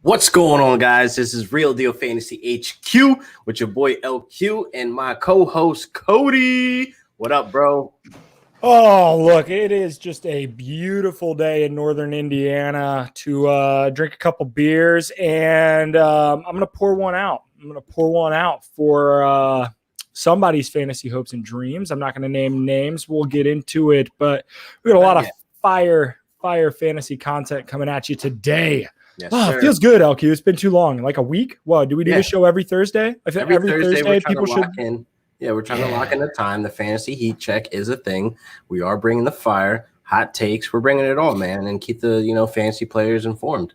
What's going on, guys? This is Real Deal Fantasy HQ with your boy LQ and my co-host Cody. What up, bro? Oh, look, it is just a beautiful day in northern Indiana to drink a couple beers, and I'm going to pour one out. I'm going to pour one out for somebody's fantasy hopes and dreams. I'm not going to name names. We'll get into it, but we got a lot of fire fantasy content coming at you today. Yes, it feels good, LQ. It's been too long. Like a week? Well, do we do this show every Thursday? I think every Thursday people should. We're trying to lock in the time. The fantasy heat check is a thing. We are bringing the fire, hot takes. We're bringing it all, man, and keep the fantasy players informed.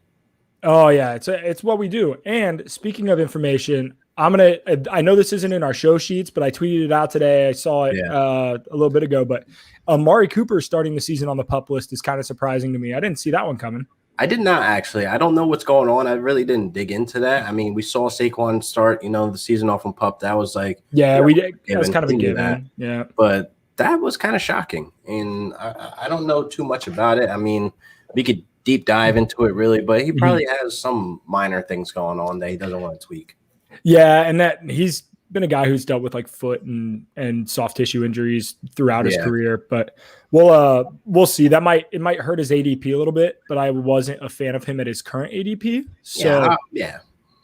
Oh yeah, it's what we do. And speaking of information, I know this isn't in our show sheets, but I tweeted it out today. I saw it a little bit ago. But Amari Cooper starting the season on the PUP list is kind of surprising to me. I didn't see that one coming. I did not actually. I don't know what's going on. I really didn't dig into that. I mean, we saw Saquon start, the season off on PUP. That was like, we did. That was kind of a given. Yeah, but that was kind of shocking, and I don't know too much about it. I mean, we could deep dive into it really, but he probably has some minor things going on that he doesn't want to tweak. Yeah, and that he's been a guy who's dealt with like foot and soft tissue injuries throughout his career, but we'll see. It might hurt his ADP a little bit, but I wasn't a fan of him at his current ADP. So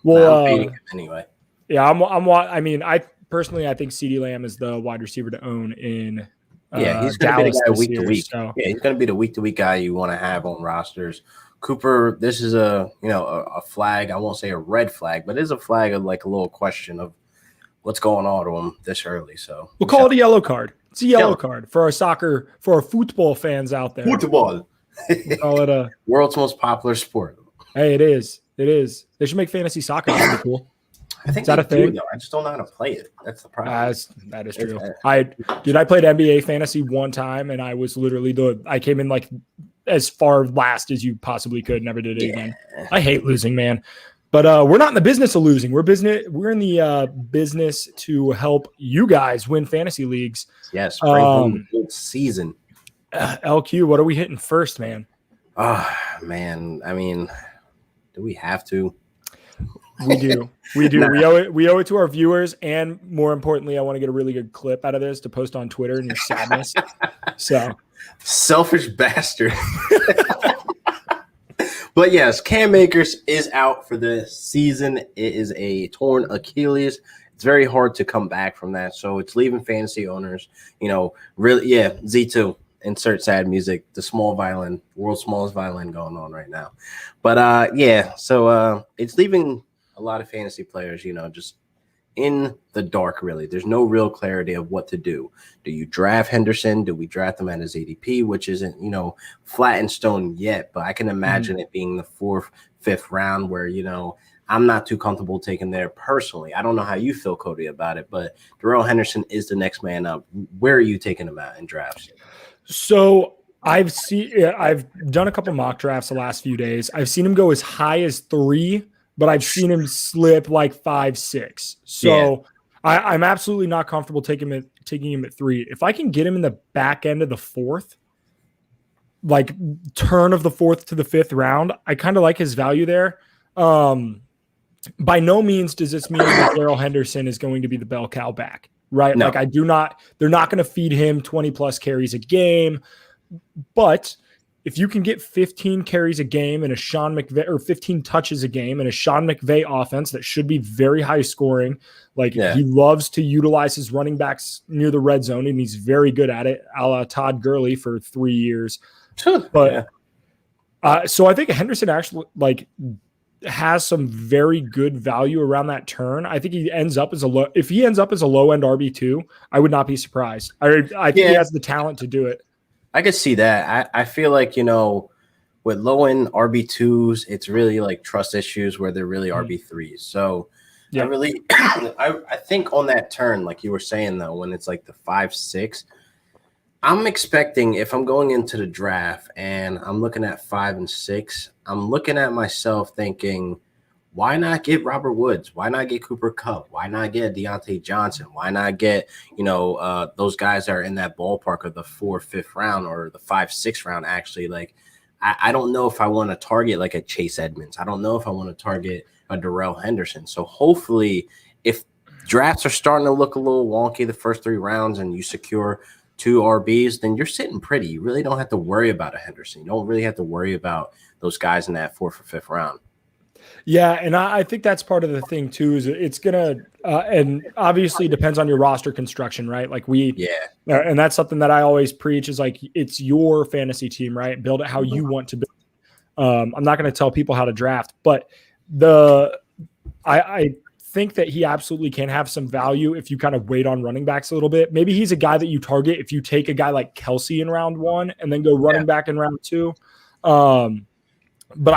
well, anyway. Yeah, I personally think CeeDee Lamb is the wide receiver to own in he's going to be the guy week to week. So. Yeah, he's going to be the week to week guy you want to have on rosters. Cooper, this is a flag. I won't say a red flag, but it is a flag of like a little question of what's going on to him this early. So we'll call it a yellow card. It's a yellow card for our football fans out there. Football. We'll call it a world's most popular sport. Hey, it is. They should make fantasy soccer. That'd be cool. I think that's a thing. Though. I just don't know how to play it. That's the problem. That is true. I played NBA fantasy one time, and I was literally I came in like as far last as you possibly could. Never did it again. I hate losing, man. But we're not in the business of losing. We're in the business to help you guys win fantasy leagues. Yes, bring the season. LQ, what are we hitting first, man? Man. I mean, do we have to? We do. We do. We owe it to our viewers, and more importantly, I want to get a really good clip out of this to post on Twitter in your sadness. So selfish bastard. But yes, Cam Akers is out for the season. It is a torn Achilles. It's very hard to come back from that. So it's leaving fantasy owners, really, Z2, insert sad music, the small violin, world's smallest violin going on right now. But so it's leaving a lot of fantasy players, just in the dark, really. There's no real clarity of what to do. Do you draft Henderson? Do we draft him at his ADP, which isn't, flat in stone yet, but I can imagine it being the 4th, 5th round where, I'm not too comfortable taking there personally. I don't know how you feel, Cody, about it, but Darrell Henderson is the next man up. Where are you taking him at in drafts? So I've done a couple mock drafts the last few days. I've seen him go as high as 3, but I've seen him slip like 5, 6. So I'm absolutely not comfortable taking him at 3. If I can get him in the back end of the 4th, like turn of the 4th to the 5th round, I kind of like his value there. By no means does this mean that Darrell Henderson is going to be the bell cow back, right? No. Like they're not going to feed him 20 plus carries a game, but if you can get 15 carries a game and a Sean McVay, or 15 touches a game and a Sean McVay offense that should be very high scoring, he loves to utilize his running backs near the red zone, and he's very good at it, a la Todd Gurley for 3 years. But so I think Henderson actually has some very good value around that turn. I think he ends up as a low. If he ends up as a low end RB2, I would not be surprised. I think he has the talent to do it. I could see that. I feel like, with low-end RB2s, it's really like trust issues where they're really RB3s. So I think on that turn, like you were saying, though, when it's like the 5, 6, I'm expecting, if I'm going into the draft and I'm looking at 5 and 6, I'm looking at myself thinking, why not get Robert Woods? Why not get Cooper Kupp? Why not get Deontay Johnson? Why not get, those guys that are in that ballpark of the 4th, 5th round or the 5th, 6th round? Actually, I don't know if I want to target like a Chase Edmonds. I don't know if I want to target a Darrell Henderson. So hopefully, if drafts are starting to look a little wonky the first 3 rounds and you secure 2 RBs, then you're sitting pretty. You really don't have to worry about a Henderson. You don't really have to worry about those guys in that 4th or 5th round. Yeah, and I think that's part of the thing too. Is it's gonna and obviously depends on your roster construction, right? Like and that's something that I always preach is like it's your fantasy team, right? Build it how you want to build. I'm not going to tell people how to draft, but I think that he absolutely can have some value if you kind of wait on running backs a little bit. Maybe he's a guy that you target if you take a guy like Kelsey in round 1 and then go running back in round 2. But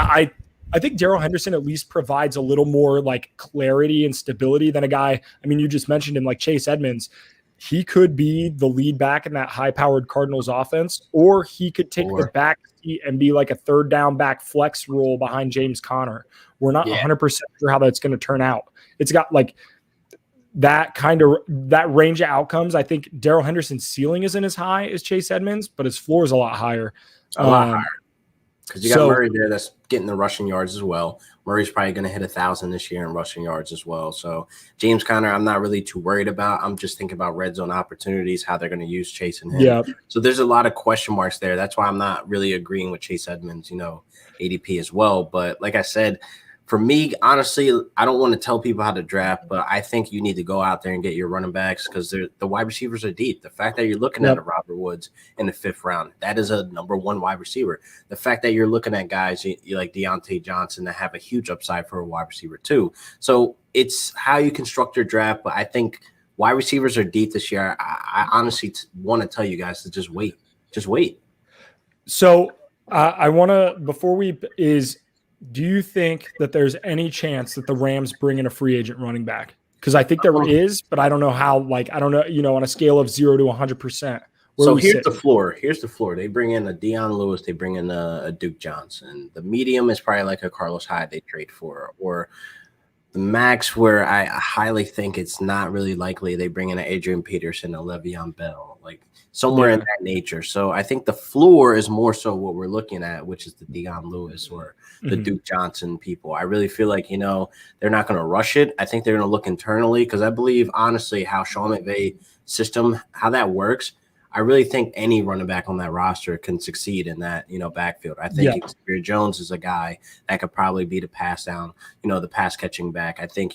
I think Darrell Henderson at least provides a little more like clarity and stability than a guy. I mean, you just mentioned him like Chase Edmonds. He could be the lead back in that high-powered Cardinals offense, or he could take the back seat and be like a 3rd down back flex role behind James Conner. We're not 100% sure how that's going to turn out. It's got like that range of outcomes. I think Darrell Henderson's ceiling isn't as high as Chase Edmonds, but his floor is a lot higher. Because you got Murray there that's getting the rushing yards as well. Murray's probably going to hit 1,000 this year in rushing yards as well. So James Conner, I'm not really too worried about. I'm just thinking about red zone opportunities, how they're going to use Chase and him. Yeah. So there's a lot of question marks there. That's why I'm not really agreeing with Chase Edmonds, ADP as well. But like I said, for me, honestly, I don't want to tell people how to draft, but I think you need to go out there and get your running backs because the wide receivers are deep. The fact that you're looking at a Robert Woods in the 5th round, that is a number 1 wide receiver. The fact that you're looking at guys like Deontay Johnson that have a huge upside for a wide receiver too. So it's how you construct your draft, but I think wide receivers are deep this year. I honestly want to tell you guys to just wait. Just wait. So I want to, do you think that there's any chance that the Rams bring in a free agent running back? Because I think there is, but I don't know how. Like, I don't know, on a scale of 0 to 100%. So here's the floor. Here's the floor. They bring in a Deion Lewis. They bring in a Duke Johnson. The medium is probably like a Carlos Hyde they trade for, or the max where I highly think it's not really likely they bring in an Adrian Peterson, a Le'Veon Bell, like somewhere in that nature. So I think the floor is more so what we're looking at, which is the Deion Lewis or the Duke Johnson people. I really feel like, they're not going to rush it. I think they're going to look internally because I believe, honestly, how Sean McVay system, how that works, I really think any running back on that roster can succeed in that, backfield. I think Xavier Jones is a guy that could probably be the pass down, the pass catching back. I think,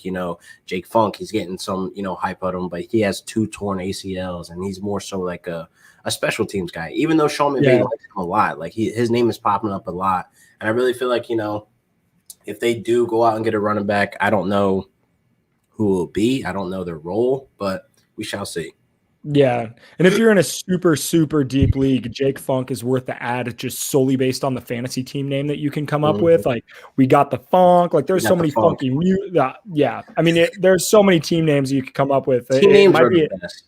Jake Funk, he's getting some, hype on him, but he has 2 torn ACLs and he's more so like a special teams guy, even though Sean McVay likes him a lot. Like his name is popping up a lot. And I really feel like, if they do go out and get a running back, I don't know who it will be. I don't know their role, but we shall see. Yeah. And if you're in a super, super deep league, Jake Funk is worth the ad just solely based on the fantasy team name that you can come up with. Like, we got the Funk. Like, there's so many funky I mean, there's so many team names you could come up with. Team names are the best.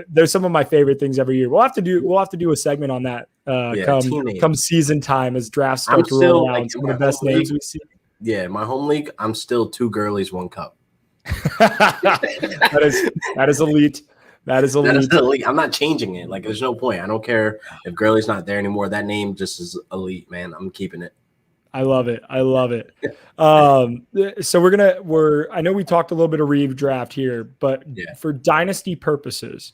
There's some of my favorite things every year. We'll have to do a segment on that come season time as drafts start to roll around. Some of the best names we see. Yeah, my home league, I'm still 2 girlies, 1 cup. that is elite. That is elite. I'm not changing it. Like, there's no point. I don't care if Gurley's not there anymore. That name just is elite, man. I'm keeping it. I love it. So I know we talked a little bit of redraft here, but for dynasty purposes,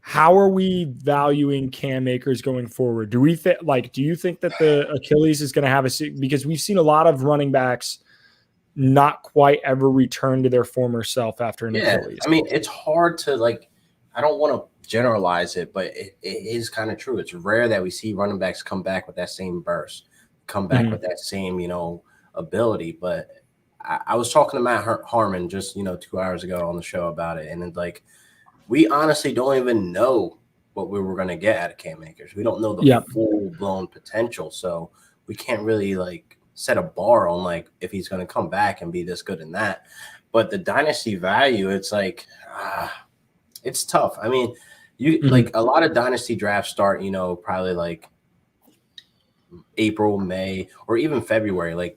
how are we valuing Cam Akers going forward? Do you think that the Achilles is going to have because we've seen a lot of running backs not quite ever return to their former self after an Achilles? I mean, it's hard to I don't want to generalize it, but it is kind of true. It's rare that we see running backs come back with that same burst, come back with that same, ability. But I was talking to Matt Harmon just, 2 hours ago on the show about it. And we honestly don't even know what we were going to get out of Cam Akers. We don't know the full blown potential. So we can't really set a bar on if he's going to come back and be this good in that. But the dynasty value, it's it's tough. I mean, a lot of dynasty drafts start, probably April, May, or even February,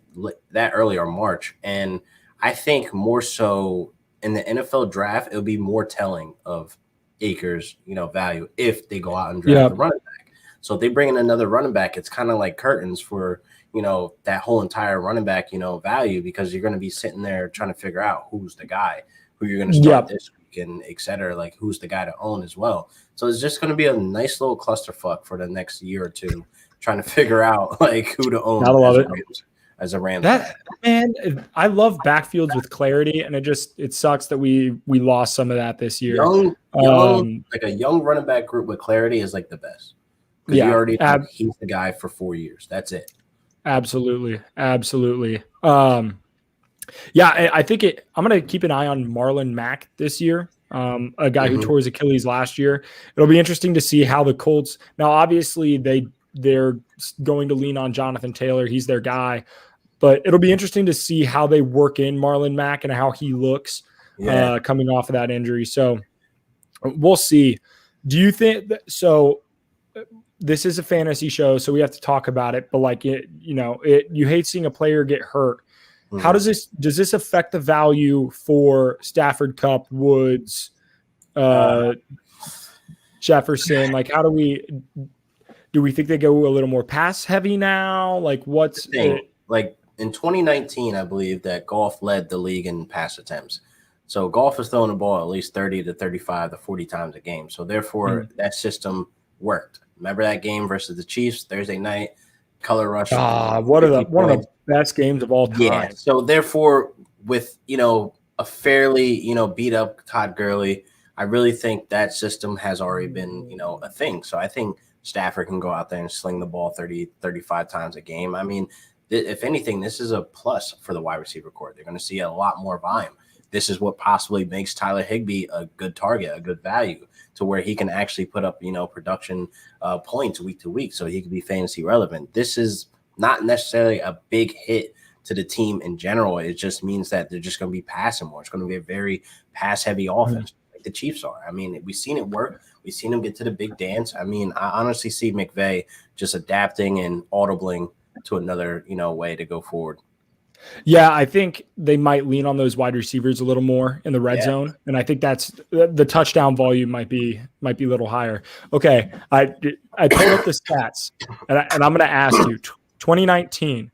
that early or March. And I think more so in the NFL draft, it'll be more telling of Akers, value if they go out and draft a running back. So if they bring in another running back, it's kind of like curtains for, that whole entire running back, value, because you're going to be sitting there trying to figure out who's the guy, who you're going to start this week, and et cetera, like who's the guy to own as well. So it's just going to be a nice little clusterfuck for the next year or two, trying to figure out like who to own. Gotta love it. As a Rams man, I love backfields with clarity, and it sucks that we lost some of that this year. Like a young running back group with clarity is like the best. Because you already know he's the guy for 4 years. That's it. Absolutely. I think I'm going to keep an eye on Marlon Mack this year, a guy who tore his Achilles last year. It'll be interesting to see how the Colts – now, obviously, they're going to lean on Jonathan Taylor. He's their guy. But it'll be interesting to see how they work in Marlon Mack and how he looks coming off of that injury. So we'll see. Do you think – so – this is a fantasy show, so we have to talk about it. But you hate seeing a player get hurt. How does this affect the value for Stafford, Kupp, Woods, Jefferson? Like, how do we think they go a little more pass heavy now? Like, what's the thing? Like in 2019, I believe that Goff led the league in pass attempts. So Goff is throwing the ball at least 30 to 35 to 40 times a game. So therefore, that system worked. Remember that game versus the Chiefs Thursday night? Color rush. One of the best games of all time. Yeah. So therefore, with a fairly beat up Todd Gurley, I really think that system has already been a thing. So I think Stafford can go out there and sling the ball 30, 35 times a game. I mean, if anything, this is a plus for the wide receiver corps. They're going to see a lot more volume. This is what possibly makes Tyler Higbee a good target, a good value, to where he can actually put up, production points week to week, so he can be fantasy relevant. This is not necessarily a big hit to the team in general. It just means that they're just going to be passing more. It's going to be a very pass-heavy offense, like the Chiefs are. I mean, we've seen it work. We've seen them get to the big dance. I mean, I honestly see McVay just adapting and audibling to another, way to go forward. Yeah, I think they might lean on those wide receivers a little more in the red zone, and I think that's the touchdown volume might be a little higher. Okay, I pulled up the stats, and I'm going to ask you: 2019,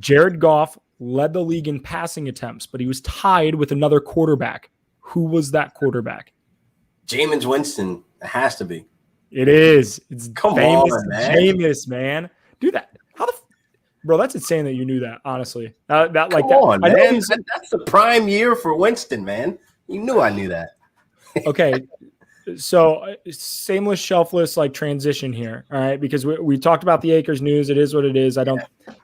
Jared Goff led the league in passing attempts, but he was tied with another quarterback. Who was that quarterback? Jameis Winston. It has to be. It is. It's Come famous on, man. Jameis, man. Do that. Bro, that's insane that you knew that, honestly. Come on, man. That's the prime year for Winston, man. You knew I knew that. Okay, so shameless, shelfless, transition here, all right? Because we talked about the Akers news. It is what it is.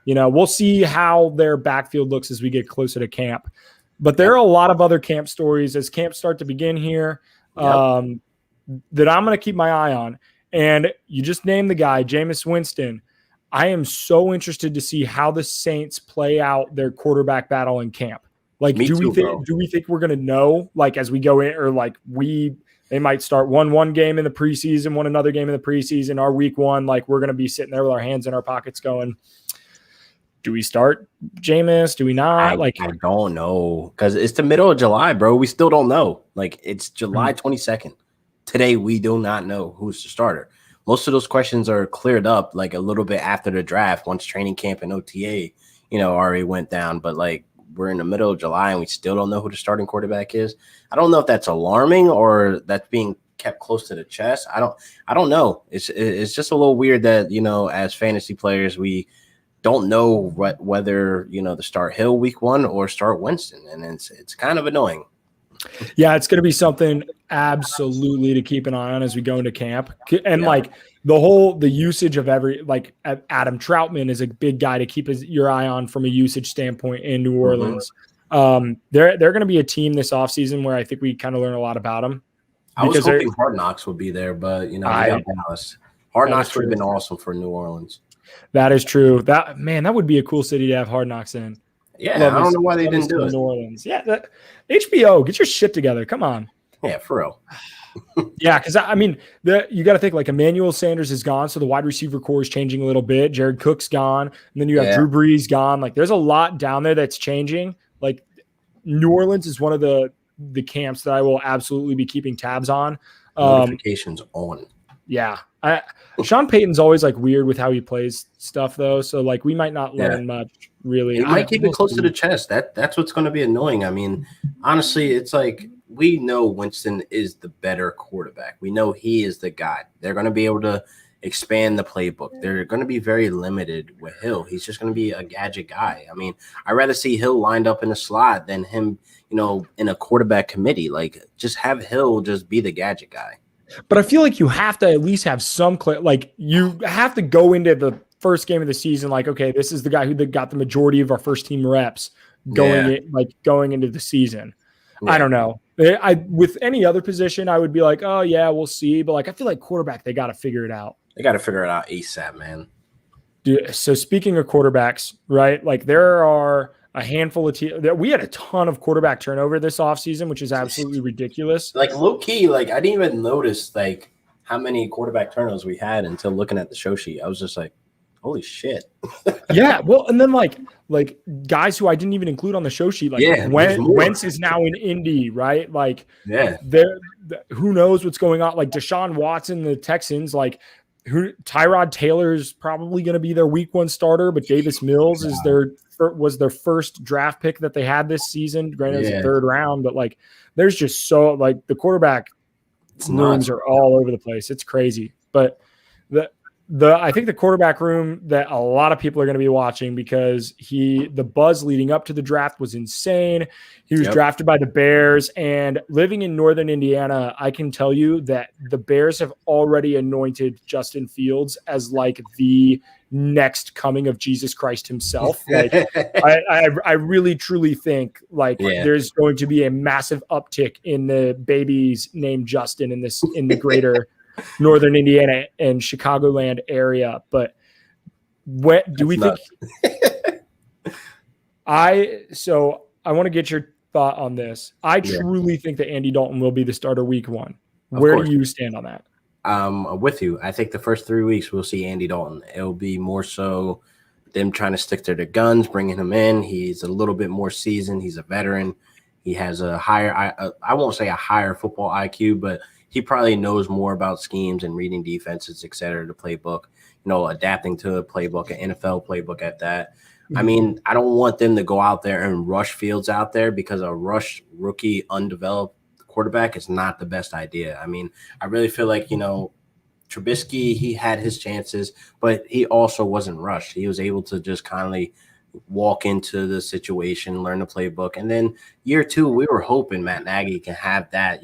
We'll see how their backfield looks as we get closer to camp. But there are a lot of other camp stories as camps start to begin here that I'm going to keep my eye on. And you just named the guy, Jameis Winston. I am so interested to see how the Saints play out their quarterback battle in camp. Do we think we're going to know as we go in, or they might start one game in the preseason, one another game in the preseason, our week one, we're going to be sitting there with our hands in our pockets going, do we start Jameis? Do we not? I don't know, because it's the middle of July, bro. We still don't know. It's July 22nd. Today, we do not know who's the starter. Most of those questions are cleared up a little bit after the draft, once training camp and OTA, already went down. But we're in the middle of July and we still don't know who the starting quarterback is. I don't know if that's alarming or that's being kept close to the chest. I don't know. It's just a little weird that, as fantasy players, we don't know whether, to start Hill week one or start Winston. And it's kind of annoying. Yeah, it's going to be something absolutely to keep an eye on as we go into camp. And the usage of Adam Troutman is a big guy to keep your eye on from a usage standpoint in New Orleans. They're going to be a team this offseason where I think we kind of learn a lot about them. I was hoping Hard Knocks would be there, but we got Dallas. Hard Knocks would have been awesome for New Orleans. That is true. That would be a cool city to have Hard Knocks in. Yeah, I don't know why they didn't do it. New Orleans. Yeah, HBO, get your shit together. Come on. Yeah, for real. Yeah, because you got to think Emmanuel Sanders is gone, so the wide receiver core is changing a little bit. Jared Cook's gone, and then you have Drew Brees gone. There's a lot down there that's changing. New Orleans is one of the camps that I will absolutely be keeping tabs on. Notifications on. Yeah. Sean Payton's always like weird with how he plays stuff though. So like we might not learn much really. He might keep it close to the chest. That's what's going to be annoying. I mean, honestly, it's like we know Winston is the better quarterback. We know he is the guy. They're going to be able to expand the playbook. They're going to be very limited with Hill. He's just going to be a gadget guy. I mean, I'd rather see Hill lined up in a slot than him, in a quarterback committee. Like, just have Hill just be the gadget guy. But I feel like you have to at least have some like you have to go into the first game of the season like, okay, this is the guy who got the majority of our first team reps going into the season. Yeah. I don't know. With any other position, I would be like, oh yeah, we'll see. But like, I feel like quarterback, they got to figure it out. They got to figure it out ASAP, man. Dude, so speaking of quarterbacks, right? Like there are a handful of we had a ton of quarterback turnover this offseason, which is absolutely ridiculous. Like low key, like I didn't even notice like how many quarterback turnovers we had until looking at the show sheet. I was just like, holy shit. Yeah. Well, and then like guys who I didn't even include on the show sheet, like Wentz is now in Indy, right? Like who knows what's going on? Like Deshaun Watson, the Texans, like Tyrod Taylor's probably going to be their week 1 starter, but Davis Mills was their first draft pick that they had this season. Granted, it was the 3rd round, but like there's just so like the quarterback rooms are all over the place. It's crazy. But I think the quarterback room that a lot of people are going to be watching because the buzz leading up to the draft was insane. He was drafted by the Bears, and living in Northern Indiana, I can tell you that the Bears have already anointed Justin Fields as like the next coming of Jesus Christ himself. Like I really truly think like there's going to be a massive uptick in the babies named Justin in the greater Northern Indiana and Chicagoland area. But what do we think? I want to get your thought on this. I truly think that Andy Dalton will be the starter week 1. Where do you stand on that? With you. I think the first 3 weeks we'll see Andy Dalton. It'll be more so them trying to stick to their guns, bringing him in. He's a little bit more seasoned. He's a veteran. He has a higher, I won't say a higher football IQ, but he probably knows more about schemes and reading defenses, et cetera, the playbook, adapting to a playbook, an NFL playbook at that. Mm-hmm. I mean, I don't want them to go out there and rush Fields out there because a rush rookie undeveloped quarterback is not the best idea. I mean, I really feel like, Trubisky, he had his chances, but he also wasn't rushed. He was able to just kindly walk into the situation, learn the playbook. And then year 2, we were hoping Matt Nagy can have that,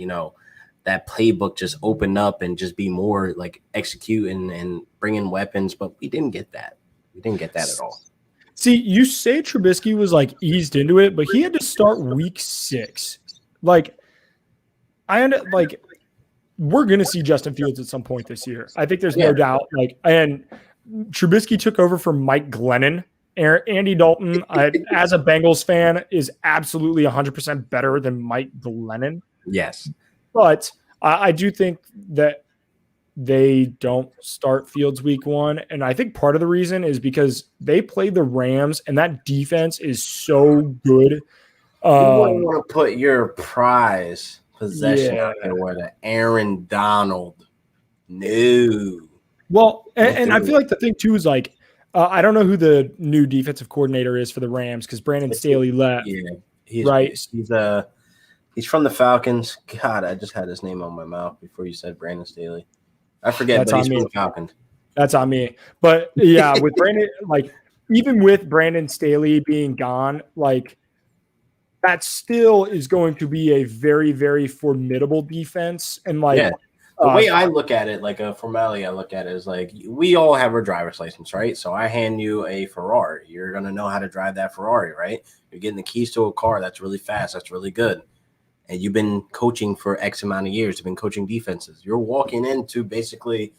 that playbook just open up and just be more like execute and bring in weapons. But we didn't get that. We didn't get that at all. See, you say Trubisky was like eased into it, but he had to start week 6. Like, we're going to see Justin Fields at some point this year. I think there's no doubt. Like, and Trubisky took over from Mike Glennon. Andy Dalton, as a Bengals fan, is absolutely 100% better than Mike Glennon. Yes. But I do think that they don't start Fields week 1. And I think part of the reason is because they play the Rams, and that defense is so good. You wouldn't want to put your prize possession out there with an Aaron Donald. No. Well, and I feel like the thing, too, is like, I don't know who the new defensive coordinator is for the Rams because Brandon Staley left. Yeah. He's from the Falcons. God, I just had his name on my mouth before you said Brandon Staley. I forget, but he's from the Falcons. That's on me. But yeah, with Brandon, like even with Brandon Staley being gone, like that still is going to be a very, very formidable defense. And like the way I look at it, like a formality I look at it is like we all have our driver's license, right? So I hand you a Ferrari. You're going to know how to drive that Ferrari, right? You're getting the keys to a car that's really fast. That's really good. And you've been coaching for X amount of years. You've been coaching defenses. You're walking into basically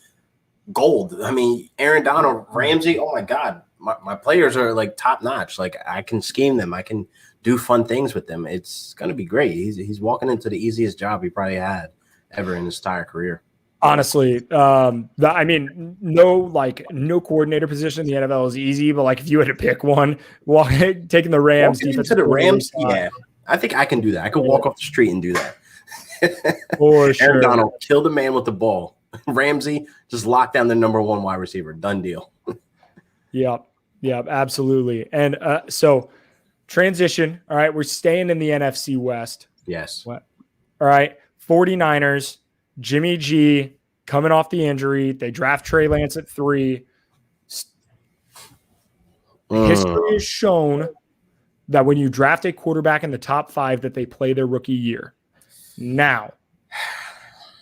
gold. I mean, Aaron Donald, Ramsey, oh, my God. My players are, like, top-notch. Like, I can scheme them. I can do fun things with them. It's going to be great. He's walking into the easiest job he probably had ever in his entire career. Honestly, I mean, no coordinator position in the NFL is easy, but, like, if you had to pick one, taking the Rams defense. To the Rams, yeah. I think I can do that. I could walk off the street and do that. For sure. Aaron Donald, kill the man with the ball. Ramsey, just lock down the number one wide receiver. Done deal. Yep, absolutely. And so transition. All right, we're staying in the NFC West. Yes. What? All right, 49ers, Jimmy G coming off the injury. They draft Trey Lance at 3. History has shown that when you draft a quarterback in the top 5 that they play their rookie year. Now,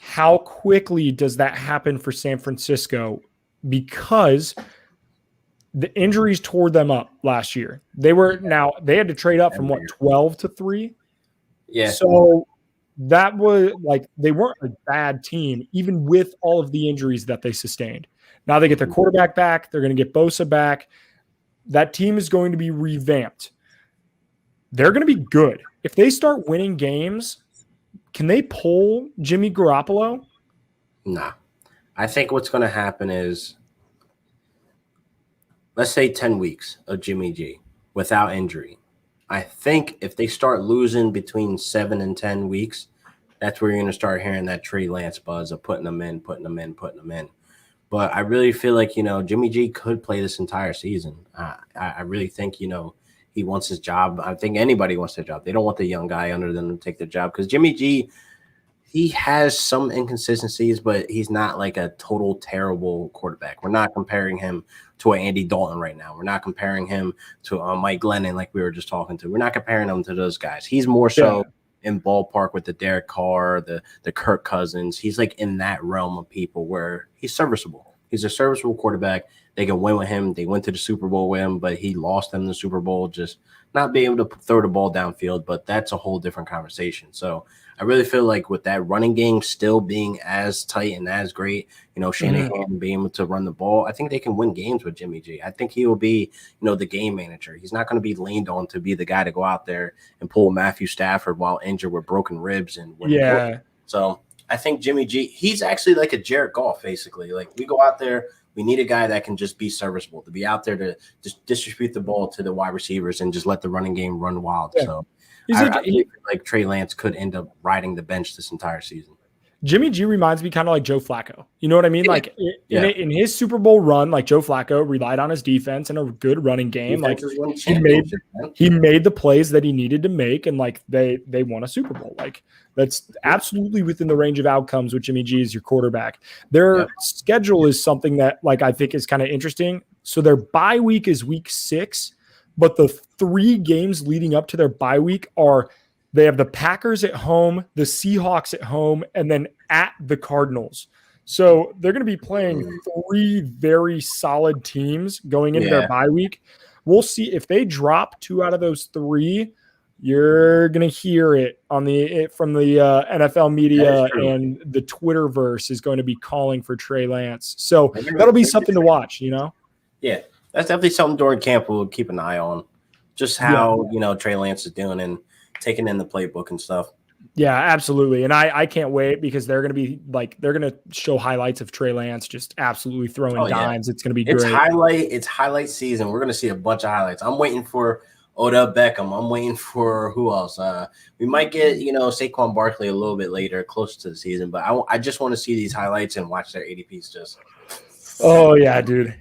how quickly does that happen for San Francisco? Because the injuries tore them up last year. They had to trade up from 12 to 3. Yeah. So that was like, they weren't a bad team, even with all of the injuries that they sustained. Now they get their quarterback back. They're going to get Bosa back. That team is going to be revamped. They're going to be good. If they start winning games, can they pull Jimmy Garoppolo? Nah. I think what's going to happen is, let's say 10 weeks of Jimmy G without injury. I think if they start losing between 7 and 10 weeks, that's where you're going to start hearing that Trey Lance buzz of putting them in. But I really feel like, Jimmy G could play this entire season. I really think, he wants his job. I think anybody wants their job. They don't want the young guy under them to take the job because Jimmy G, he has some inconsistencies, but he's not like a total terrible quarterback. We're not comparing him to an Andy Dalton right now. We're not comparing him to Mike Glennon like we were just talking to. We're not comparing him to those guys. He's more so in ballpark with the Derek Carr, the Kirk Cousins. He's like in that realm of people where he's serviceable. He's a serviceable quarterback. They can win with him. They went to the Super Bowl with him, but he lost them the Super Bowl, just not being able to throw the ball downfield. But that's a whole different conversation. So I really feel like with that running game still being as tight and as great, Shanahan being able to run the ball, I think they can win games with Jimmy G. I think he will be, the game manager. He's not going to be leaned on to be the guy to go out there and pull Matthew Stafford while injured with broken ribs. So I think Jimmy G, he's actually like a Jared Goff, basically. Like we go out there, we need a guy that can just be serviceable, to be out there to just distribute the ball to the wide receivers and just let the running game run wild. Yeah. So I feel like Trey Lance could end up riding the bench this entire season. Jimmy G reminds me kind of like Joe Flacco. You know what I mean? Like in his Super Bowl run, like Joe Flacco relied on his defense and a good running game. Like he made the plays that he needed to make, and like they won a Super Bowl. Like that's absolutely within the range of outcomes with Jimmy G as your quarterback. Their schedule is something that like I think is kind of interesting. So their bye week is week 6, but the 3 games leading up to their bye week are they have the Packers at home, the Seahawks at home, and then at the Cardinals. So they're going to be playing 3 very solid teams going into their bye week. We'll see if they drop 2 out of those 3. You're going to hear it from the NFL media, and the Twitterverse is going to be calling for Trey Lance. So that'll be something to watch, Yeah, that's definitely something during camp we'll keep an eye on. Just how, Trey Lance is doing and taking in the playbook and stuff. Yeah, absolutely. And I can't wait because they're going to be like, they're going to show highlights of Trey Lance just absolutely throwing dimes. It's going to be great. It's highlight season. We're going to see a bunch of highlights. I'm waiting for Odell Beckham. I'm waiting for who else? We might get, Saquon Barkley a little bit later, closer to the season, but I just want to see these highlights and watch their ADPs just. Oh yeah, dude.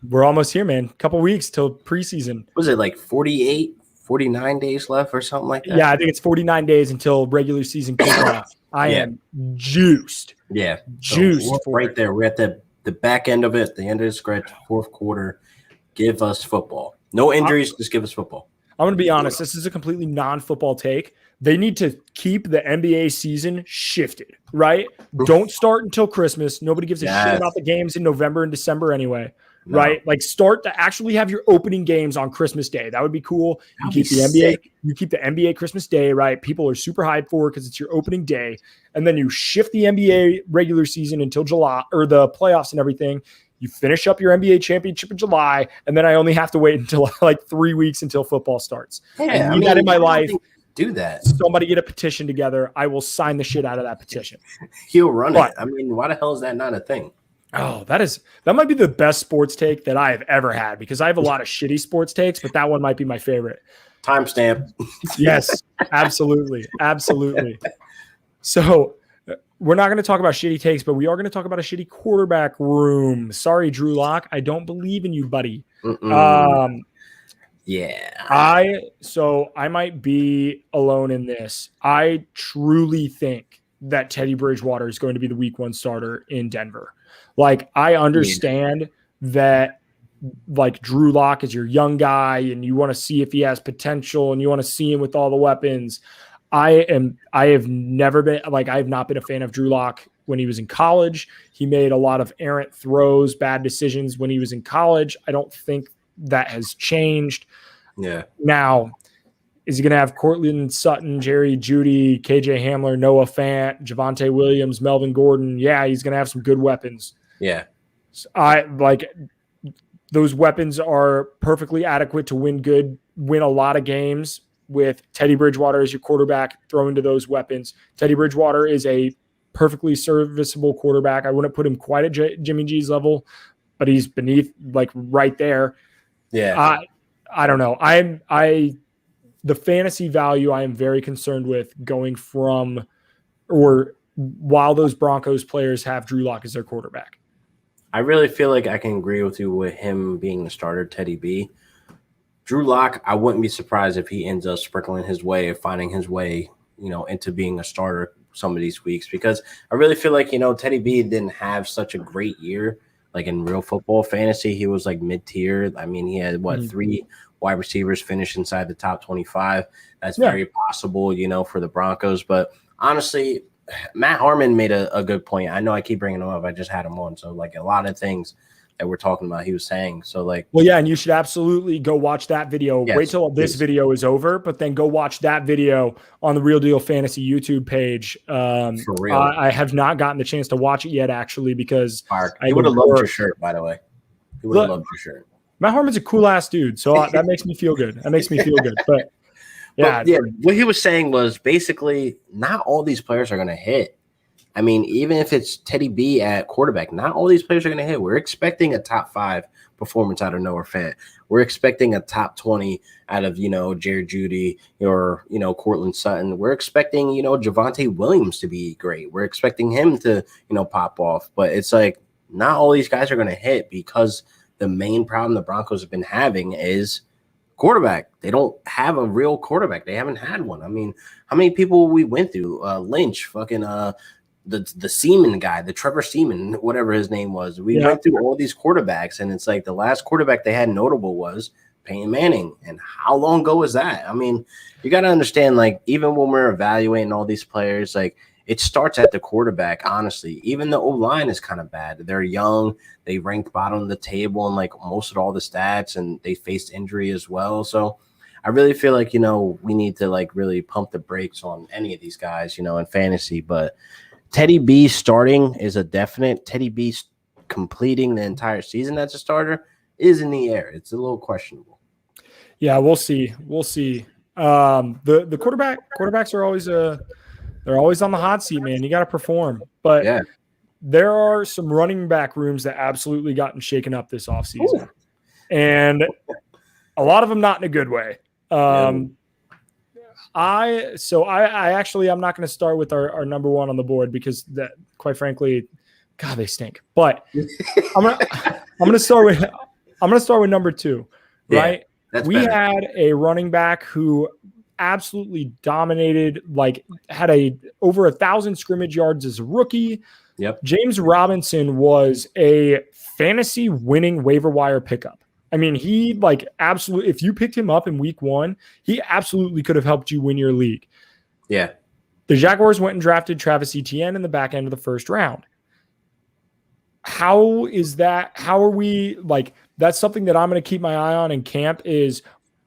We're almost here, man. Couple weeks till preseason. Was it like 49 days left or something like that? Yeah, I think it's 49 days until regular season kickoff. I am juiced. Yeah. Juiced. So right there. We're at the back end of it, the end of the stretch, 4th quarter. Give us football. No injuries, just give us football. I'm going to be honest. This is a completely non-football take. They need to keep the NBA season shifted, right? Don't start until Christmas. Nobody gives a shit about the games in November and December anyway, right? Like start to actually have your opening games on Christmas Day. That would be cool. You keep the NBA Christmas Day, right? People are super hyped for it because it's your opening day. And then you shift the NBA regular season until July, or the playoffs and everything. You finish up your NBA championship in July, and then I only have to wait until like 3 weeks until football starts. Yeah, I need that in my life. Do that. Somebody get a petition together. I will sign the shit out of that petition. He'll run it. I mean, why the hell is that not a thing? Oh, that might be the best sports take that I have ever had, because I have a lot of shitty sports takes, but that one might be my favorite. Timestamp. Yes, absolutely. Absolutely. So we're not going to talk about shitty takes, but we are going to talk about a shitty quarterback room. Sorry, Drew Lock. I don't believe in you, buddy. Yeah. I might be alone in this. I truly think that Teddy Bridgewater is going to be the week 1 starter in Denver. Like, I understand that, like, Drew Lock is your young guy and you want to see if he has potential and you want to see him with all the weapons. I have not been a fan of Drew Lock when he was in college. He made a lot of errant throws, bad decisions when he was in college. I don't think that has changed. Yeah. Now, is he going to have Cortland Sutton, Jerry Jeudy, KJ Hamler, Noah Fant, Javonte Williams, Melvin Gordon? Yeah, he's going to have some good weapons. Yeah. Those weapons are perfectly adequate to win a lot of games with Teddy Bridgewater as your quarterback, throwing to those weapons. Teddy Bridgewater is a perfectly serviceable quarterback. I wouldn't put him quite at Jimmy G's level, but he's beneath, like, right there. Yeah. I don't know. The fantasy value I am very concerned with going from, or while those Broncos players have Drew Lock as their quarterback. I really feel like I can agree with you with him being the starter, Teddy B. Drew Lock, I wouldn't be surprised if he ends up sprinkling his way or finding his way, into being a starter some of these weeks, because I really feel like, Teddy B didn't have such a great year. Like, in real football fantasy, he was like mid-tier. I mean, he had 3 wide receivers finish inside the top 25. That's very possible, for the Broncos. But honestly, Matt Harmon made a good point. I know I keep bringing him up. I just had him on. So, like, a lot of things that we're talking about, he was saying. So, like, well, yeah, and you should absolutely go watch that video. Yes, wait till this video is over, but then go watch that video on the Real Deal Fantasy YouTube page. For real. I have not gotten the chance to watch it yet, actually, because he would have loved your shirt, by the way. He would have loved your shirt. Matt Harmon's a cool ass dude, so that makes me feel good. But yeah, what he was saying was basically not all these players are going to hit. I mean, even if it's Teddy B at quarterback, not all these players are going to hit. We're expecting a top 5 performance out of Noah Fant. We're expecting a top 20 out of, Jerry Jeudy or, Cortland Sutton. We're expecting, Javonte Williams to be great. We're expecting him to, pop off. But it's like not all these guys are going to hit, because the main problem the Broncos have been having is quarterback. They don't have a real quarterback. They haven't had one. I mean, how many people we went through? Lynch, fucking the Seaman guy, the Trevor Seaman, whatever his name was. We went through all these quarterbacks, and it's like the last quarterback they had notable was Peyton Manning. And how long ago was that? I mean, you got to understand, like, even when we're evaluating all these players, like, it starts at the quarterback, honestly. Even the O-line is kind of bad. They're young. They ranked bottom of the table in, like, most of all the stats, and they faced injury as well. So I really feel like, we need to, like, really pump the brakes on any of these guys, in fantasy. But Teddy B starting is a definite. Teddy B completing the entire season as a starter is in the air. It's a little questionable. Yeah, we'll see. The quarterbacks are always they're always on the hot seat, man. You got to perform. But there are some running back rooms that absolutely gotten shaken up this offseason. And a lot of them not in a good way. I'm not going to start with our number 1 on the board, because that, quite frankly, God, they stink. But I'm gonna start with number 2, right? We had a running back who absolutely dominated, like, had over 1,000 scrimmage yards as a rookie. Yep. James Robinson was a fantasy winning waiver wire pickup. I mean, he, like, absolutely, if you picked him up in week 1, he absolutely could have helped you win your league. Yeah. The Jaguars went and drafted Travis Etienne in the back end of the first round. How is that? How are we, like, that's something that I'm going to keep my eye on in camp, is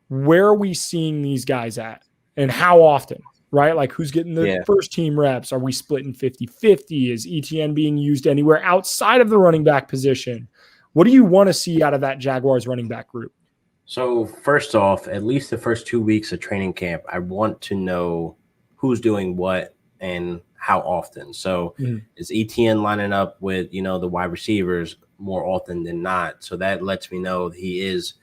where are we seeing these guys at and how often, right? Like, who's getting the first team reps? Are we splitting 50-50? Is Etienne being used anywhere outside of the running back position? What do you want to see out of that Jaguars running back group? So first off, at least the first 2 weeks of training camp, I want to know who's doing what and how often. So is Etienne lining up with, the wide receivers more often than not? So that lets me know he is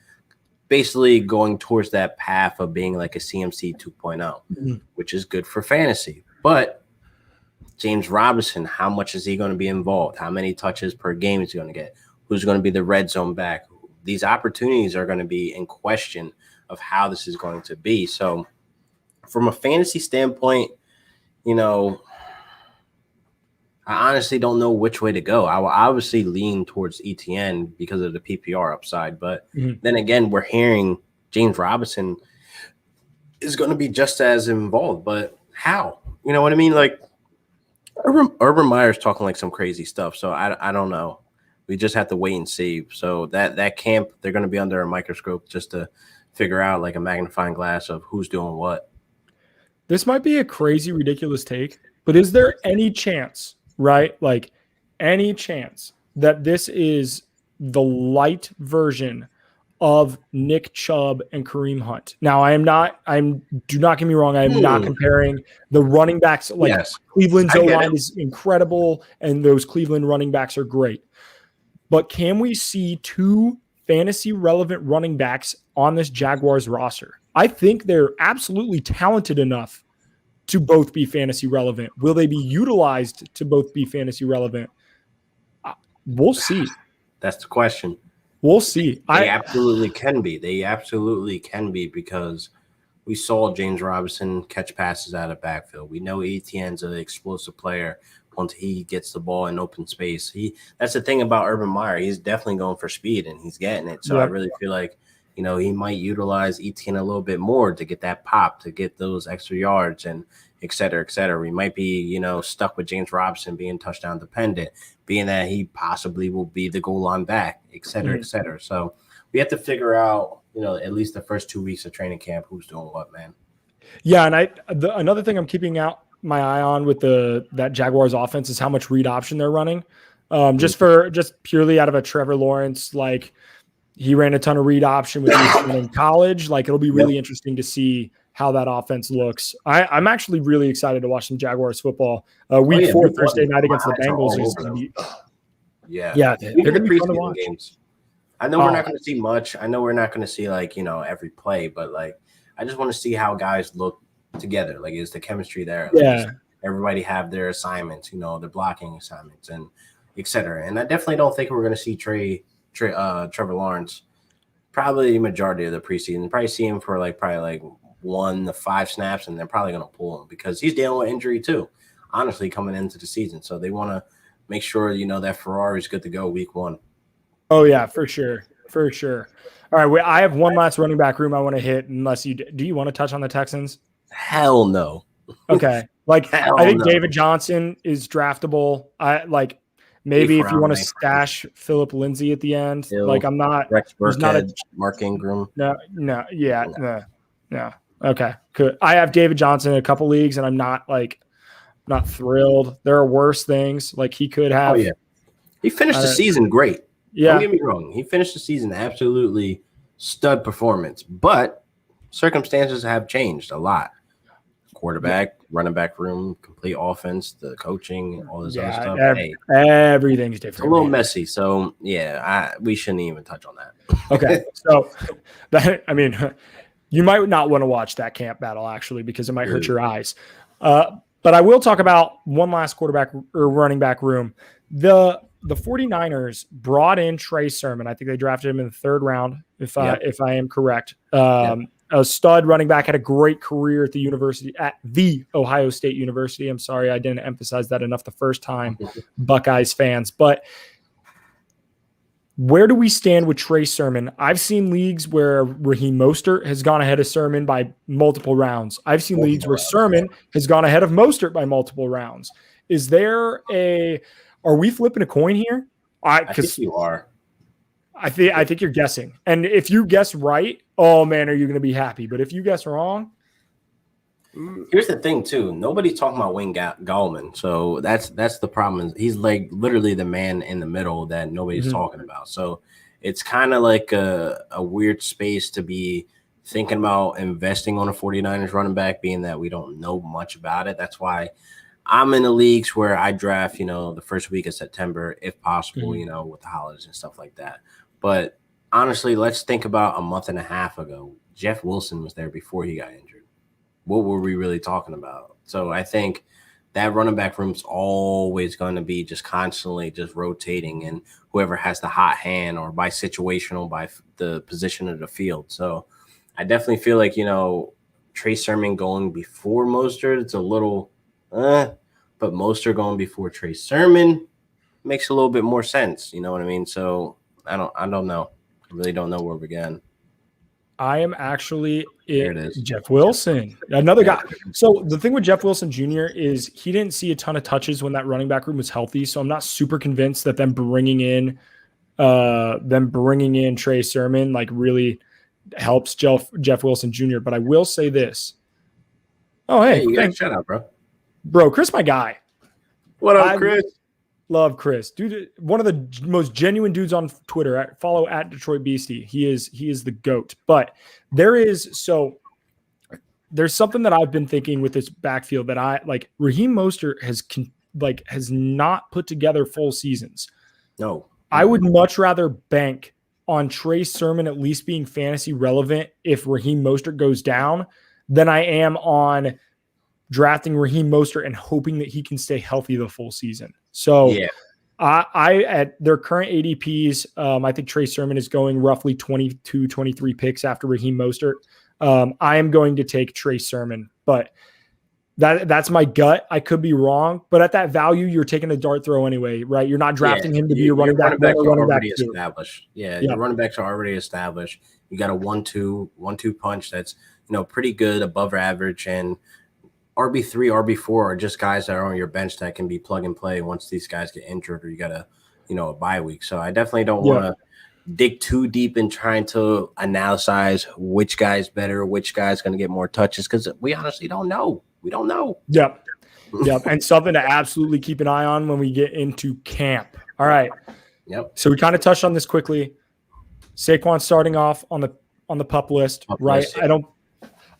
basically going towards that path of being like a CMC 2.0, which is good for fantasy. But James Robinson, how much is he going to be involved? How many touches per game is he going to get? Who's going to be the red zone back? These opportunities are going to be in question of how this is going to be. So from a fantasy standpoint, I honestly don't know which way to go. I will obviously lean towards ETN because of the PPR upside. But then again, we're hearing James Robinson is going to be just as involved. But how? You know what I mean? Like Urban Meyer's talking like some crazy stuff. So I don't know. We just have to wait and see. So that camp, they're going to be under a microscope just to figure out like a magnifying glass of who's doing what. This might be a crazy, ridiculous take, but is there any chance, right? Like any chance that this is the light version of Nick Chubb and Kareem Hunt? Now, do not get me wrong. I am not comparing the running backs. Like yes, Cleveland's O-line is incredible, and those Cleveland running backs are great. But can we see two fantasy relevant running backs on this Jaguars roster? I think they're absolutely talented enough to both be fantasy relevant. Will they be utilized to both be fantasy relevant? We'll see. That's the question. We'll see. They absolutely can be. They absolutely can be because we saw James Robinson catch passes out of backfield. We know Etienne's an explosive player once he gets the ball in open space. That's the thing about Urban Meyer. He's definitely going for speed, and he's getting it. So I really feel like, he might utilize Etienne a little bit more to get that pop, to get those extra yards, and et cetera, et cetera. We might be, stuck with James Robinson being touchdown dependent, being that he possibly will be the goal line back, et cetera, et cetera. So we have to figure out, at least the first 2 weeks of training camp, who's doing what, man. Yeah, and another thing I'm keeping out my eye on with that Jaguars offense is how much read option they're running. Just purely out of a Trevor Lawrence, like he ran a ton of read option with Houston in college. Like it'll be really interesting to see how that offense looks. I'm actually really excited to watch some Jaguars football. Week 4 Thursday night against the Bengals is going to be. Yeah, they're going to be fun to watch. Games. I know we're not going to see much. I know we're not going to see every play, but I just want to see how guys look together. Like, is the chemistry there? Does everybody have their assignments, their blocking assignments and et cetera. And I definitely don't think we're going to see Trevor Lawrence probably the majority of the preseason. Probably see him for 1 to 5 snaps, and they're probably going to pull him because he's dealing with injury too, honestly, coming into the season. So they want to make sure, that Ferrari's good to go week 1. Oh, yeah, for sure. For sure. All right, I have one last running back room I want to hit, unless do you want to touch on the Texans? Hell no. Okay. I think David Johnson is draftable. Maybe if you want to stash Phillip Lindsay at the end. I'm not. Rex Burkhead, Mark Ingram. No. Okay, good. I have David Johnson in a couple leagues, and I'm not thrilled. There are worse things. He could have. Oh, yeah. He finished the season great. Yeah. Don't get me wrong. He finished the season absolutely stud performance, but circumstances have changed a lot. Quarterback, running back room, complete offense, the coaching, all this other stuff. Everything's different. It's a little messy. So, we shouldn't even touch on that. Okay. So, you might not want to watch that camp battle, actually, because it might hurt your eyes. But I will talk about one last quarterback or running back room. The 49ers brought in Trey Sermon. I think they drafted him in the 3rd round, if I am correct. A stud running back, had a great career at the Ohio State University. I'm sorry, I didn't emphasize that enough the first time, Buckeyes fans. But where do we stand with Trey Sermon? I've seen leagues where Raheem Mostert has gone ahead of Sermon by multiple rounds. I've seen leagues where Sermon has gone ahead of Mostert by multiple rounds. Are we flipping a coin here? I think you are. I think you're guessing. And if you guess right, oh man, are you going to be happy? But if you guess wrong, here's the thing too. Nobody's talking about Wayne Gallman, so that's the problem. He's literally the man in the middle that nobody's talking about. So it's kind of like a weird space to be thinking about investing on a 49ers running back, being that we don't know much about it. That's why I'm in the leagues where I draft, the first week of September, if possible, with the holidays and stuff like that. But honestly, let's think about a month and a half ago. Jeff Wilson was there before he got injured. What were we really talking about? So I think that running back room's always going to be just constantly just rotating, and whoever has the hot hand or by situational by the position of the field. So I definitely feel like, Trey Sermon going before Mostert, it's a little, but Mostert going before Trey Sermon makes a little bit more sense. You know what I mean? So I don't know. I really don't know where we're going. I am actually Jeff Wilson, another guy. So the thing with Jeff Wilson Jr. is he didn't see a ton of touches when that running back room was healthy. So I'm not super convinced that them bringing in Trey Sermon like really helps Jeff Wilson Jr. But I will say this. Oh, hey, you got shout out, bro. Chris, my guy. What up, Chris? Love Chris, dude. One of the most genuine dudes on Twitter. Follow at Detroit Beastie. He is the GOAT. But there's something that I've been thinking with this backfield that I like. Raheem Mostert has not put together full seasons. No, I would much rather bank on Trey Sermon at least being fantasy relevant if Raheem Mostert goes down than I am on drafting Raheem Mostert and hoping that he can stay healthy the full season. So yeah. I at their current ADPs, I think Trey Sermon is going roughly 22, 23 picks after Raheem Mostert. I am going to take Trey Sermon, but that's my gut. I could be wrong, but at that value, you're taking a dart throw anyway, right? You're not drafting him to be a running back. Established. Yeah, your running backs are already established. You got a 1-2 punch that's pretty good, above average, and RB3, RB4 are just guys that are on your bench that can be plug and play once these guys get injured or you got a bye week. So I definitely don't want to dig too deep in trying to analyze which guy's better, which guy's going to get more touches, because we honestly don't know. We don't know. Yep. And something to absolutely keep an eye on when we get into camp. All right. Yep. So we kind of touched on this quickly. Saquon starting off on the pup list, right? Yeah.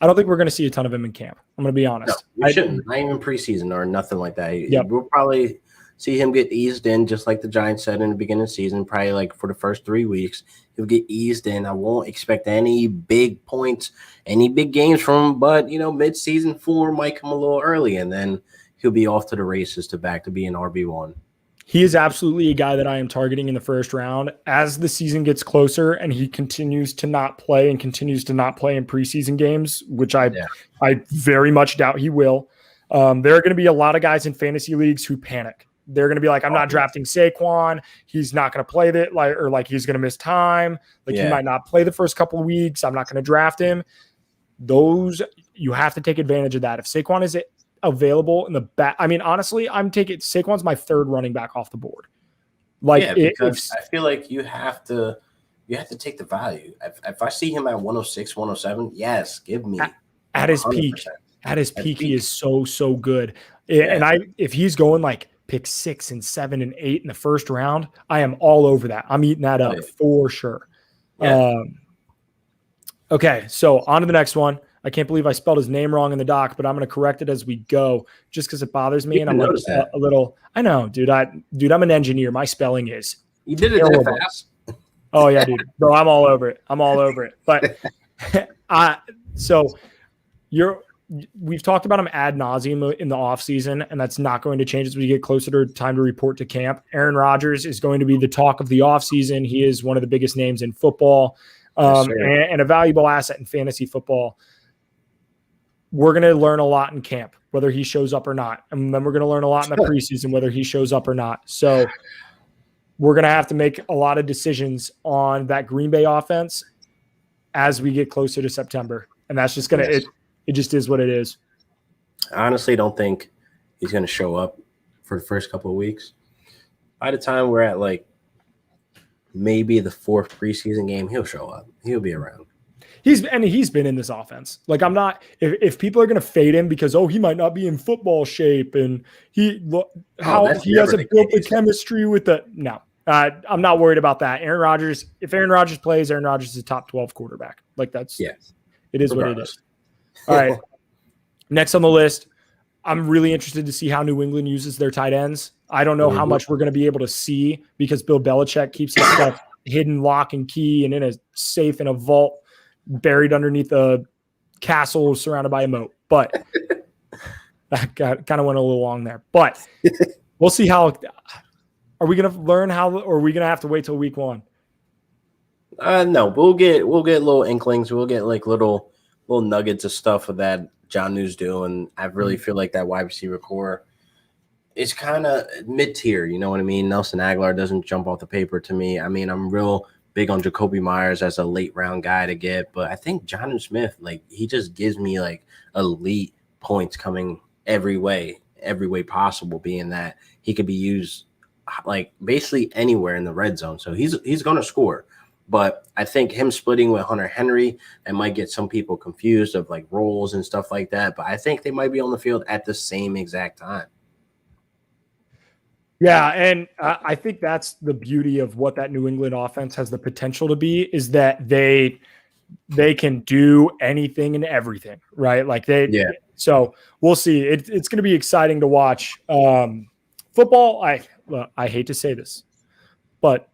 I don't think we're going to see a ton of him in camp. I'm going to be honest. No, we shouldn't. Not even preseason or nothing like that. Yep. We'll probably see him get eased in, just like the Giants said in the beginning of the season, probably like for the first 3 weeks. He'll get eased in. I won't expect any big points, any big games from him, but, mid-season form might come a little early, and then he'll be off to the races back to being RB1. He is absolutely a guy that I am targeting in the first round. As the season gets closer and he continues to not play in preseason games, which I very much doubt he will, there are going to be a lot of guys in fantasy leagues who panic. They're going to be like, I'm not drafting Saquon. He's not going to play that, he's going to miss time. He might not play the first couple of weeks. I'm not going to draft him. You have to take advantage of that. If Saquon is available in the back, I mean, honestly, I'm taking Saquon's my third running back off the board. Because I feel like you have to take the value. If I see him at 106, 107, yes, give me at his 100%. Peak. At his peak, he is so good. Yeah. And if he's going pick 6 and 7 and 8 in the first round, I am all over that. I'm eating that up for sure. Yeah. Okay, so on to the next one. I can't believe I spelled his name wrong in the doc, but I'm going to correct it as we go, just because it bothers me. And I'm a little. I know, dude. I'm an engineer. My spelling is. You did it that fast. Oh yeah, dude. Bro, I'm all over it. But we've talked about him ad nauseum in the offseason, and that's not going to change as we get closer to time to report to camp. Aaron Rodgers is going to be the talk of the offseason. He is one of the biggest names in football, and a valuable asset in fantasy football. We're going to learn a lot in camp, whether he shows up or not. And then we're going to learn a lot in the preseason, whether he shows up or not. So we're going to have to make a lot of decisions on that Green Bay offense as we get closer to September. And that's just going to it just is what it is. I honestly don't think he's going to show up for the first couple of weeks. By the time we're at maybe the 4th preseason game, he'll show up. He'll be around. He's been in this offense. I'm not, if people are going to fade him because, he might not be in football shape and he hasn't built the chemistry with I'm not worried about that. If Aaron Rodgers plays, Aaron Rodgers is a top 12 quarterback. It is what it is. All right. Next on the list, I'm really interested to see how New England uses their tight ends. I don't know how much we're going to be able to see because Bill Belichick keeps his stuff hidden lock and key and in a safe in a vault buried underneath a castle surrounded by a moat. But that kind of went a little long there, but we'll see how. Are we going to learn how, or are we going to have to wait till week 1? No, we'll get little inklings. We'll get like little nuggets of stuff of that Jonnu's doing. I really feel like that wide receiver core is kind of mid-tier. You know what I mean? Nelson Aguilar doesn't jump off the paper to me. I mean, I'm real big on Jacoby Myers as a late round guy to get, but I think Jonnu Smith, like, he just gives me like elite points coming every way possible, being that he could be used like basically anywhere in the red zone. So he's going to score. But I think him splitting with Hunter Henry, it might get some people confused of like roles and stuff like that. But I think they might be on the field at the same exact time. Yeah, and I think that's the beauty of what that New England offense has the potential to be, is that they can do anything and everything, right? Like So we'll see. It's going to be exciting to watch. Football, I hate to say this, but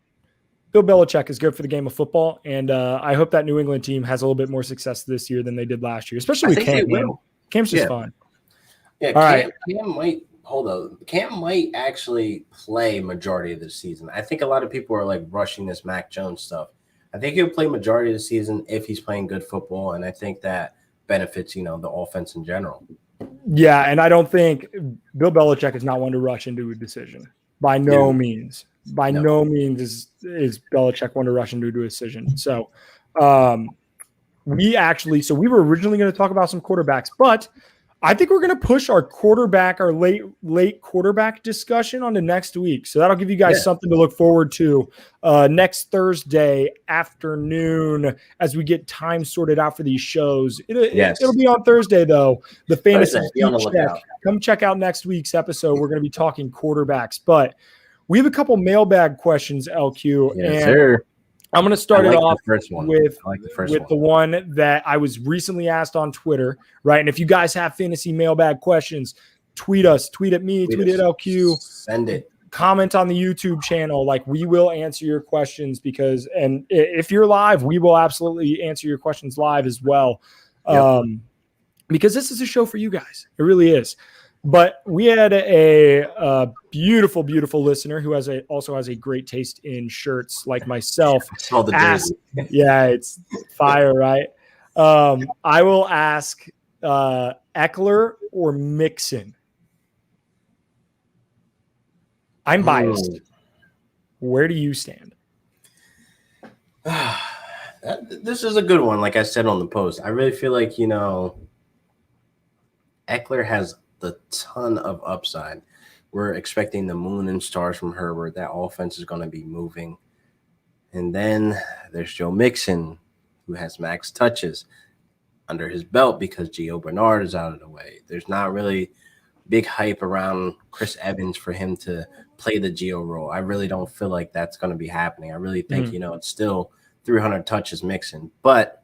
Bill Belichick is good for the game of football, and I hope that New England team has a little bit more success this year than they did last year, especially with Cam. Cam's just fun. Yeah, all right. Cam might actually play majority of the season. I think a lot of people are like rushing this Mac Jones stuff. I think he'll play majority of the season if he's playing good football, and I think that benefits, the offense in general. Yeah, and I don't think Bill Belichick is not one to rush into a decision. By no means. By no means is Belichick one to rush into a decision. So we were originally going to talk about some quarterbacks, but I think we're going to push our late quarterback discussion onto next week. So that'll give you guys something to look forward to next Thursday afternoon as we get time sorted out for these shows. It'll be on Thursday, though. The Fantasy Check. Come check out next week's episode. We're going to be talking quarterbacks, but we have a couple mailbag questions, LQ. Yes, sir. I'm going to start it off with the one that I was recently asked on Twitter, right? And if you guys have fantasy mailbag questions, tweet us, tweet at me, tweet at LQ. Send it. Comment on the YouTube channel. Like, we will answer your questions and if you're live, we will absolutely answer your questions live as well. Because this is a show for you guys. It really is. But we had a beautiful, beautiful listener who also has a great taste in shirts, like myself. I saw the jersey. Yeah, it's fire, right? I will ask Eckler or Mixon. I'm biased. Where do you stand? This is a good one. Like I said on the post, I really feel like, Eckler has the ton of upside. We're expecting the moon and stars from Herbert. That offense is going to be moving. And then there's Joe Mixon, who has max touches under his belt because Gio Bernard is out of the way. There's not really big hype around Chris Evans for him to play the Gio role. I really don't feel like that's going to be happening. I really think, it's still 300 touches Mixon. But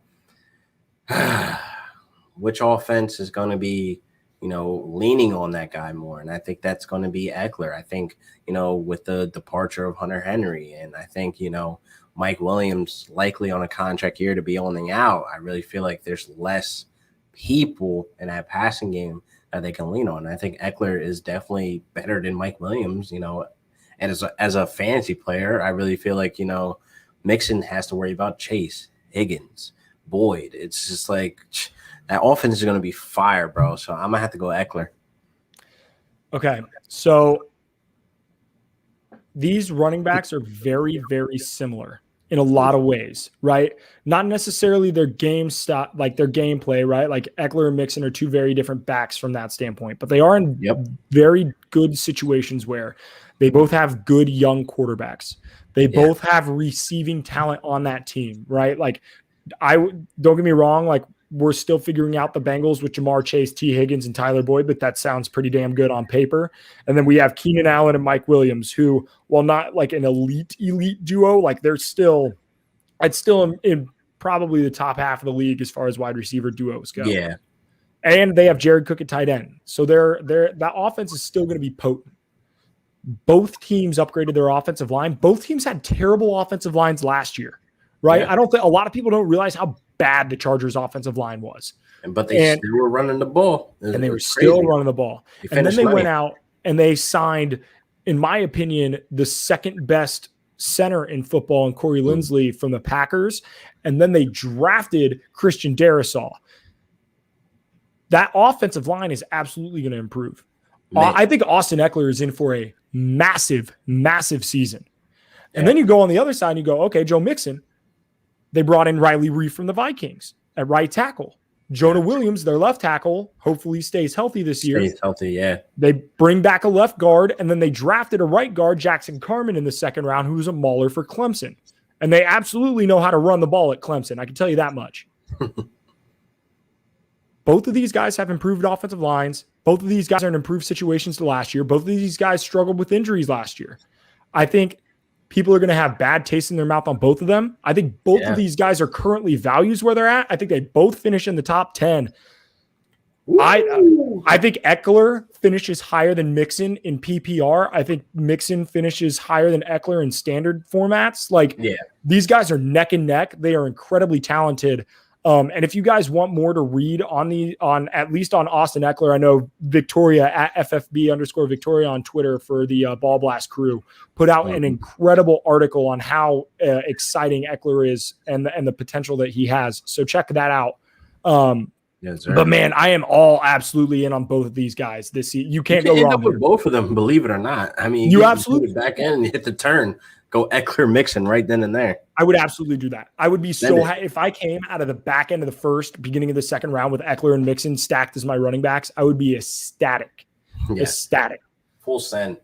which offense is going to be leaning on that guy more? And I think that's going to be Eckler. I think, with the departure of Hunter Henry, and I think, Mike Williams likely on a contract year to be on the out, I really feel like there's less people in that passing game that they can lean on. And I think Eckler is definitely better than Mike Williams, and as a fantasy player, I really feel like, Mixon has to worry about Chase, Higgins, Boyd. It's just like that offense is going to be fire, bro. So I'm going to have to go Eckler. Okay. So these running backs are very, very similar in a lot of ways, right? Not necessarily their game stop, like their gameplay, right? Like Eckler and Mixon are two very different backs from that standpoint, but they are in very good situations where they both have good young quarterbacks. They both have receiving talent on that team, right? Like, don't get me wrong, like, we're still figuring out the Bengals with Jamar Chase, T. Higgins, and Tyler Boyd, but that sounds pretty damn good on paper. And then we have Keenan Allen and Mike Williams, who, while not like an elite duo, like it's still in probably the top half of the league as far as wide receiver duos go. Yeah. And they have Jared Cook at tight end. So that offense is still going to be potent. Both teams upgraded their offensive line. Both teams had terrible offensive lines last year, right? Yeah. I don't think a lot of people don't realize how bad the Chargers offensive line was. But they still were running the ball. And they were still running the ball. And then they went out and they signed, in my opinion, the second best center in football in Corey Linsley from the Packers. And then they drafted Christian Darrisaw. That offensive line is absolutely going to improve. I think Austin Eckler is in for a massive, massive season. And then you go on the other side and you go, okay, Joe Mixon. They brought in Riley Reef from the Vikings at right tackle. Jonah Williams, their left tackle, hopefully stays healthy this year. Stays healthy, yeah. They bring back a left guard, and then they drafted a right guard, Jackson Carman, in the second round, who's a mauler for Clemson. And they absolutely know how to run the ball at Clemson. I can tell you that much. Both of these guys have improved offensive lines. Both of these guys are in improved situations to last year. Both of these guys struggled with injuries last year. I think people are going to have bad taste in their mouth on both of them. I think both of these guys are currently values where they're at. I think they both finish in the top 10. I think Eckler finishes higher than Mixon in PPR. I think Mixon finishes higher than Eckler in standard formats. These guys are neck and neck. They are incredibly talented. And if you guys want more to read on at least on Austin Eckler, I know Victoria at FFB_Victoria on Twitter for the Ball Blast crew put out an incredible article on how exciting Eckler is and the potential that he has. So check that out. Yes, sir. But man, I am all absolutely in on both of these guys this year. You can't go wrong with both of them, believe it or not. I mean, you absolutely back end and hit the turn. Go Eckler Mixon right then and there. I would absolutely do that. I would be if I came out of the back end of the first, beginning of the second round with Eckler and Mixon stacked as my running backs, I would be ecstatic. Yeah. Ecstatic. Full send.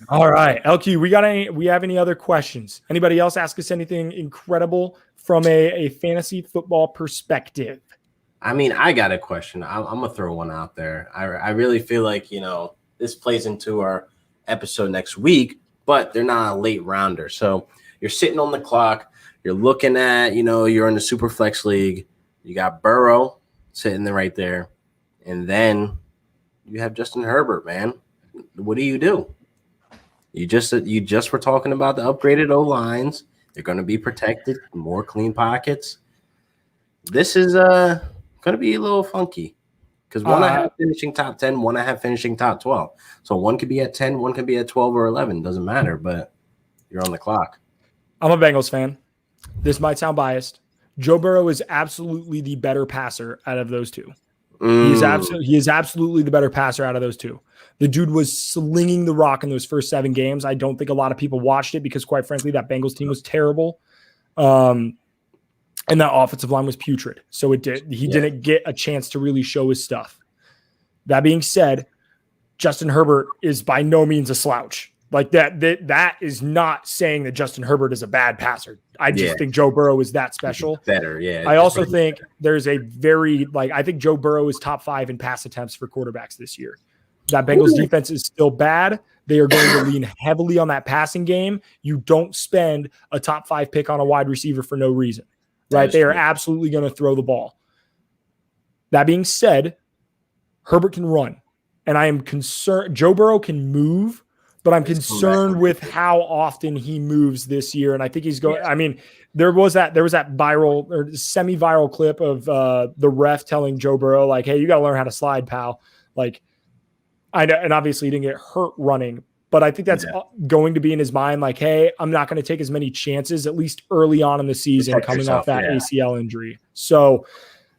All right, LQ, we have any other questions? Anybody else ask us anything incredible from a fantasy football perspective? I mean, I got a question. I'm gonna throw one out there. I really feel like this plays into our episode next week. But they're not a late rounder. So you're sitting on the clock. You're looking at, you're in the super flex league. You got Burrow sitting there right there. And then you have Justin Herbert, man. What do? You just were talking about the upgraded O-lines. They're going to be protected, more clean pockets. This is going to be a little funky. Because one I have finishing top 10, one I have finishing top 12. So one could be at 10, one could be at 12 or 11. Doesn't matter, but you're on the clock. I'm a Bengals fan. This might sound biased. Joe Burrow is absolutely the better passer out of those two. He is absolutely the better passer out of those two. The dude was slinging the rock in those first 7 games. I don't think a lot of people watched it because, quite frankly, that Bengals team was terrible. And that offensive line was putrid. So he didn't get a chance to really show his stuff. That being said, Justin Herbert is by no means a slouch. Like that is not saying that Justin Herbert is a bad passer. I just think Joe Burrow is that special. Better, yeah. I also think there's a I think Joe Burrow is top 5 in pass attempts for quarterbacks this year. That Bengals defense is still bad. They are going to lean heavily on that passing game. You don't spend a top 5 pick on a wide receiver for no reason. Right? They are absolutely going to throw the ball. That being said, Herbert can run. And I am concerned. Joe Burrow can move, but I'm concerned with how often he moves this year. And I think he's going. I mean, there was that viral or semi-viral clip of the ref telling Joe Burrow, like, hey, you got to learn how to slide, pal. Like, I know, and obviously he didn't get hurt running. But I think that's going to be in his mind, like, hey, I'm not going to take as many chances, at least early on in the season, coming off that ACL injury. So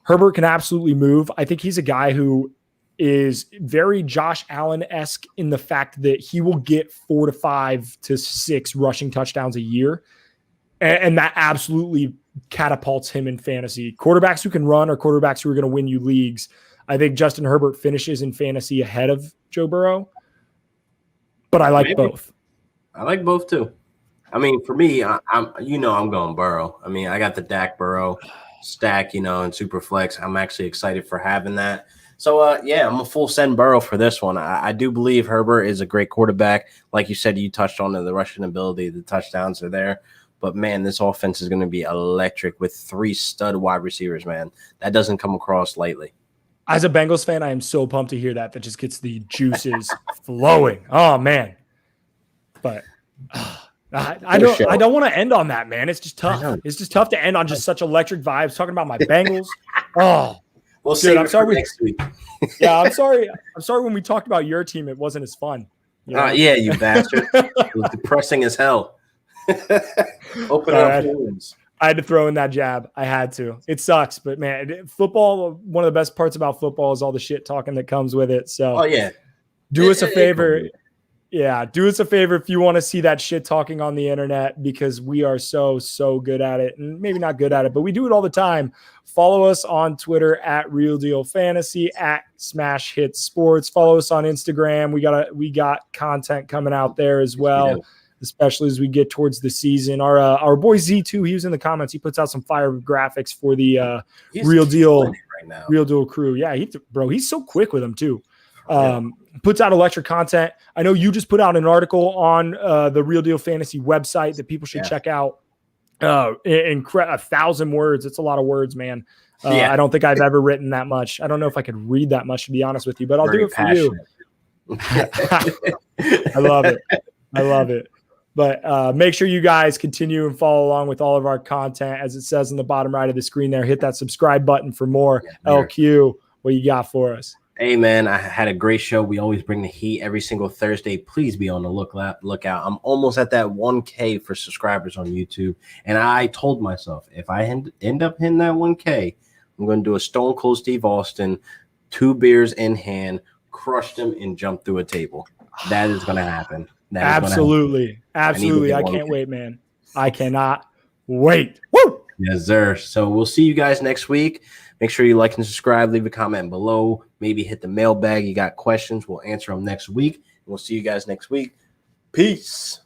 Herbert can absolutely move. I think he's a guy who is very Josh Allen-esque in the fact that he will get 4 to 5 to 6 rushing touchdowns a year. And that absolutely catapults him in fantasy. Quarterbacks who can run are quarterbacks who are going to win you leagues. I think Justin Herbert finishes in fantasy ahead of Joe Burrow. But I like both. I like both too. I mean, for me, I'm going Burrow. I mean, I got the Dak Burrow stack, in super flex. I'm actually excited for having that. So, I'm a full send Burrow for this one. I do believe Herbert is a great quarterback. Like you said, you touched on the rushing ability. The touchdowns are there. But, man, this offense is going to be electric with 3 stud wide receivers, man. That doesn't come across lightly. As a Bengals fan, I am so pumped to hear that. That just gets the juices flowing. Oh, man. But I don't want to end on that, man. It's just tough. It's just tough to end on just such electric vibes. Talking about my Bengals. Oh, we'll see. I'm sorry next week. Yeah, I'm sorry. I'm sorry when we talked about your team, it wasn't as fun. You know? Yeah, you bastard. It was depressing as hell. Open up wounds. I had to throw in that jab. I had to. It sucks, but man, football. One of the best parts about football is all the shit talking that comes with it. So, do us a favor. Yeah, do us a favor if you want to see that shit talking on the internet, because we are so good at it, and maybe not good at it, but we do it all the time. Follow us on Twitter at Real Deal Fantasy, at Smash Hit Sports. Follow us on Instagram. We got content coming out there as well, especially as we get towards the season. Our boy Z2, he was in the comments. He puts out some fire graphics for the Real Deal crew. Yeah, he's so quick with them too. Puts out electric content. I know you just put out an article on the Real Deal Fantasy website that people should check out. In 1,000 words. It's a lot of words, man. I don't think I've ever written that much. I don't know if I could read that much, to be honest with you, but I'll do it for you. I love it. But make sure you guys continue and follow along with all of our content. As it says in the bottom right of the screen there, hit that subscribe button for more. LQ, what you got for us? Hey, man, I had a great show. We always bring the heat every single Thursday. Please be on the lookout. I'm almost at that 1K for subscribers on YouTube. And I told myself, if I end up hitting that 1K, I'm going to do a Stone Cold Steve Austin, 2 beers in hand, crush them, and jump through a table. That is going to happen. Absolutely. I can't wait, man. I cannot wait. Woo! Yes, sir. So we'll see you guys next week. Make sure you like and subscribe. Leave a comment below. Maybe hit the mailbag. You got questions, we'll answer them next week. We'll see you guys next week. Peace.